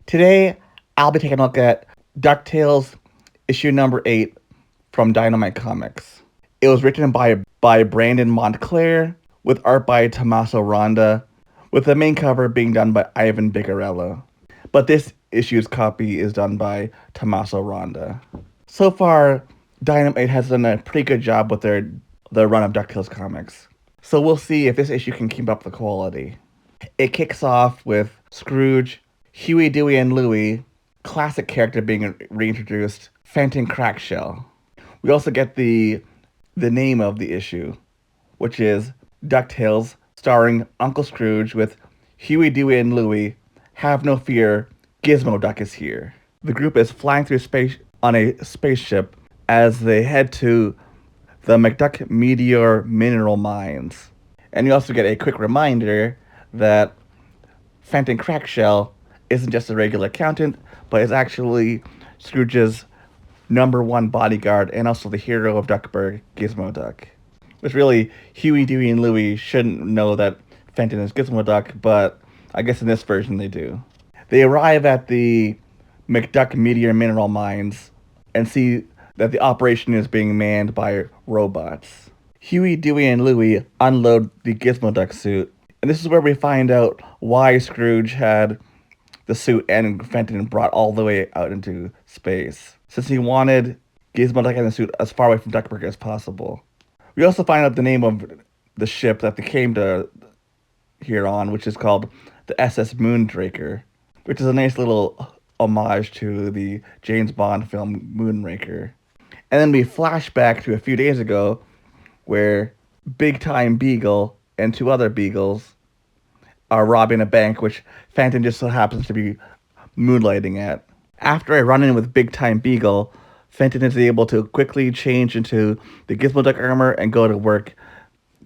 Today, I'll be taking a look at Ducktales issue number 8 from Dynamite Comics. It was written by Brandon Montclair, with art by Tommaso Ronda, with the main cover being done by Ivan Bigarello. But this issue's copy is done by Tommaso Ronda. So far, Dynamite has done a pretty good job with their run of DuckTales comics. So we'll see if this issue can keep up the quality. It kicks off with Scrooge, Huey, Dewey, and Louie, classic character being reintroduced, Fenton Crackshell. We also get the name of the issue, which is DuckTales, starring Uncle Scrooge with Huey, Dewey, and Louie. Have no fear, Gizmo Duck is here. The group is flying through space on a spaceship as they head to the McDuck Meteor Mineral Mines. And you also get a quick reminder that Fenton Crackshell isn't just a regular accountant, but is actually Scrooge's #1 bodyguard and also the hero of Duckburg, Gizmo Duck. Which really, Huey, Dewey, and Louie shouldn't know that Fenton is Gizmo Duck, but I guess in this version they do. They arrive at the McDuck Meteor Mineral Mines and see that the operation is being manned by robots. Huey, Dewey, and Louie unload the Gizmo Duck suit, and this is where we find out why Scrooge had the suit and Fenton brought all the way out into space, since he wanted Gizmo Duck and the suit as far away from Duckburg as possible. We also find out the name of the ship that they came to here on, which is called the SS Moonraker, which is a nice little homage to the James Bond film Moonraker. And then we flash back to a few days ago, where Big Time Beagle and 2 other Beagles are robbing a bank, which Fenton just so happens to be moonlighting at. After a run-in with Big Time Beagle, Fenton is able to quickly change into the Gizmo Duck armor and go to work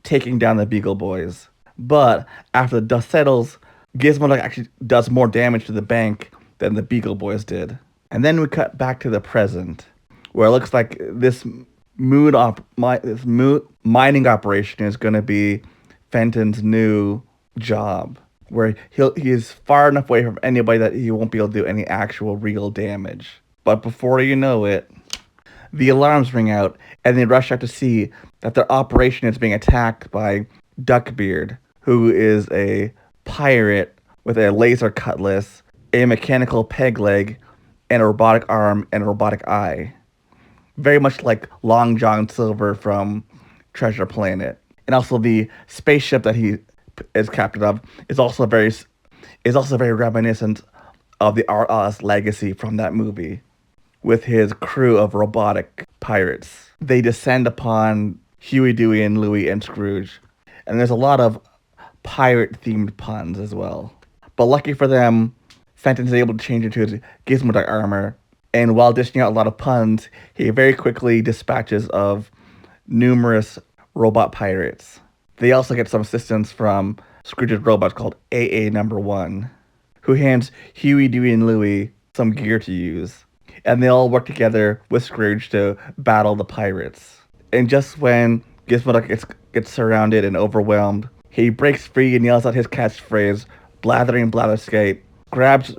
taking down the Beagle Boys. But after the dust settles, Gizmo Duck actually does more damage to the bank than the Beagle Boys did. And then we cut back to the present, where it looks like this mining operation is going to be Fenton's new job, where he's far enough away from anybody that he won't be able to do any actual real damage. But before you know it, the alarms ring out, and they rush out to see that their operation is being attacked by Duckbeard, who is a pirate with a laser cutlass, a mechanical peg leg, and a robotic arm and a robotic eye. Very much like Long John Silver from Treasure Planet. And also the spaceship that he is captain of is also very reminiscent of the R.Us legacy from that movie, with his crew of robotic pirates. They descend upon Huey, Dewey, and Louie and Scrooge, and there's a lot of pirate-themed puns as well. But lucky for them, Fenton's able to change into his Gizmo Duck armor, and while dishing out a lot of puns, he very quickly dispatches of numerous robot pirates. They also get some assistance from Scrooge's robot called AA #1, who hands Huey, Dewey, and Louie some gear to use. And they all work together with Scrooge to battle the pirates. And just when Gizmo Duck gets surrounded and overwhelmed, he breaks free and yells out his catchphrase, "Blathering Blatherskate," grabs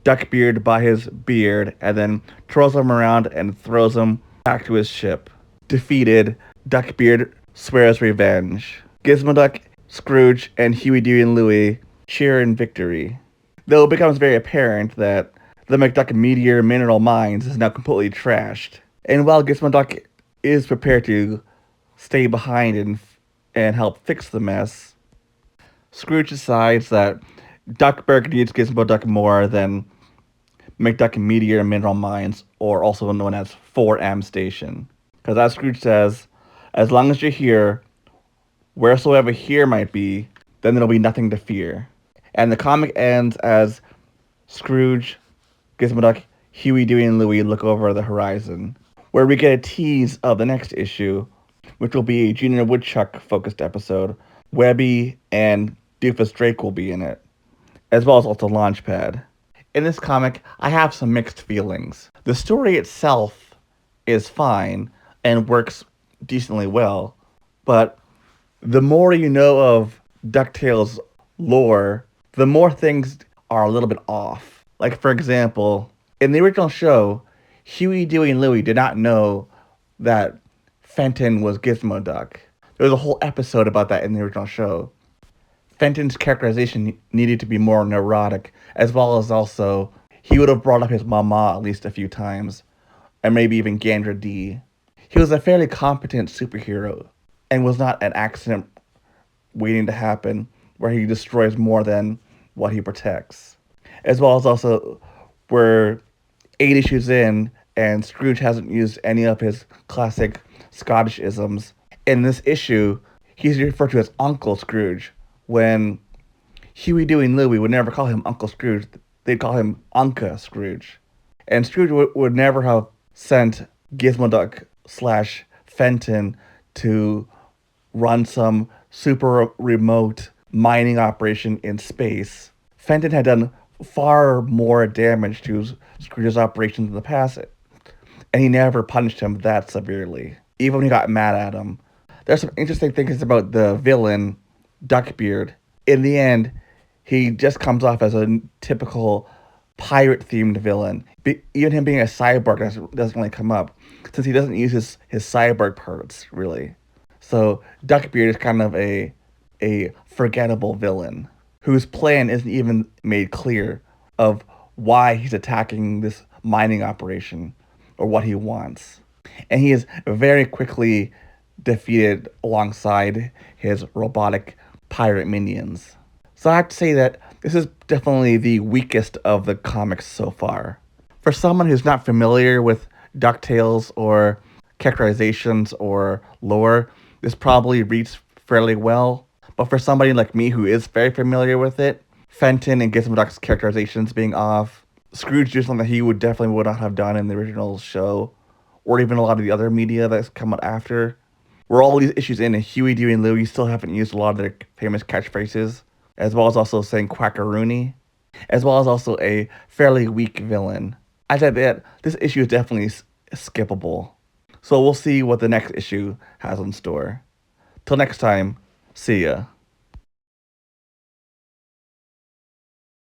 Duckbeard by his beard, and then twirls him around and throws him back to his ship. Defeated, Duckbeard swears revenge. Gizmo Duck, Scrooge, and Huey, Dewey, and Louie cheer in victory. Though it becomes very apparent that the McDuck Meteor Mineral Mines is now completely trashed. And while Gizmo Duck is prepared to stay behind and help fix the mess, Scrooge decides that Duckburg needs Gizmo Duck more than McDuck Meteor Mineral Mines, or also known as 4M Station. Because as Scrooge says, as long as you're here, wheresoever here might be, then there'll be nothing to fear. And the comic ends as Scrooge, Gizmo Duck, Huey, Dewey, and Louie look over the horizon, where we get a tease of the next issue, which will be a Junior Woodchuck-focused episode. Webby and Doofus Drake will be in it, as well as also Launchpad. In this comic, I have some mixed feelings. The story itself is fine and works decently well, but the more you know of DuckTales lore, the more things are a little bit off. Like, for example, in the original show, Huey, Dewey, and Louie did not know that Fenton was Gizmo Duck. There was a whole episode about that in the original show. Fenton's characterization needed to be more neurotic, as well as also he would have brought up his mama at least a few times, and maybe even Gandra D. He was a fairly competent superhero, and was not an accident waiting to happen where he destroys more than what he protects. As well as also where 8 issues in, and Scrooge hasn't used any of his classic Scottish isms. In this issue, he's referred to as Uncle Scrooge, when Huey, Dewey, and Louie would never call him Uncle Scrooge. They'd call him Unca Scrooge. And Scrooge would never have sent Gizmo Duck slash Fenton to run some super remote mining operation in space. Fenton had done far more damage to Scrooge's operations in the past, and he never punished him that severely, even when he got mad at him. There's some interesting things about the villain, Duckbeard. In the end, he just comes off as a typical pirate-themed villain. Even him being a cyborg doesn't really come up, since he doesn't use his cyborg parts, really. So Duckbeard is kind of a forgettable villain whose plan isn't even made clear of why he's attacking this mining operation or what he wants. And he is very quickly defeated alongside his robotic pirate minions. So I have to say that this is definitely the weakest of the comics so far. For someone who's not familiar with Ducktales or characterizations or lore, this probably reads fairly well. But for somebody like me who is very familiar with it, Fenton and Gizmo Duck's characterizations being off, Scrooge doing something that he would not have done in the original show, or even a lot of the other media that's come out after. Where all these issues in, and Huey, Dewey, and Louie still haven't used a lot of their famous catchphrases, as well as also saying quackaroony, as well as also a fairly weak villain. I said that this issue is definitely skippable. So we'll see what the next issue has in store. Till next time, see ya.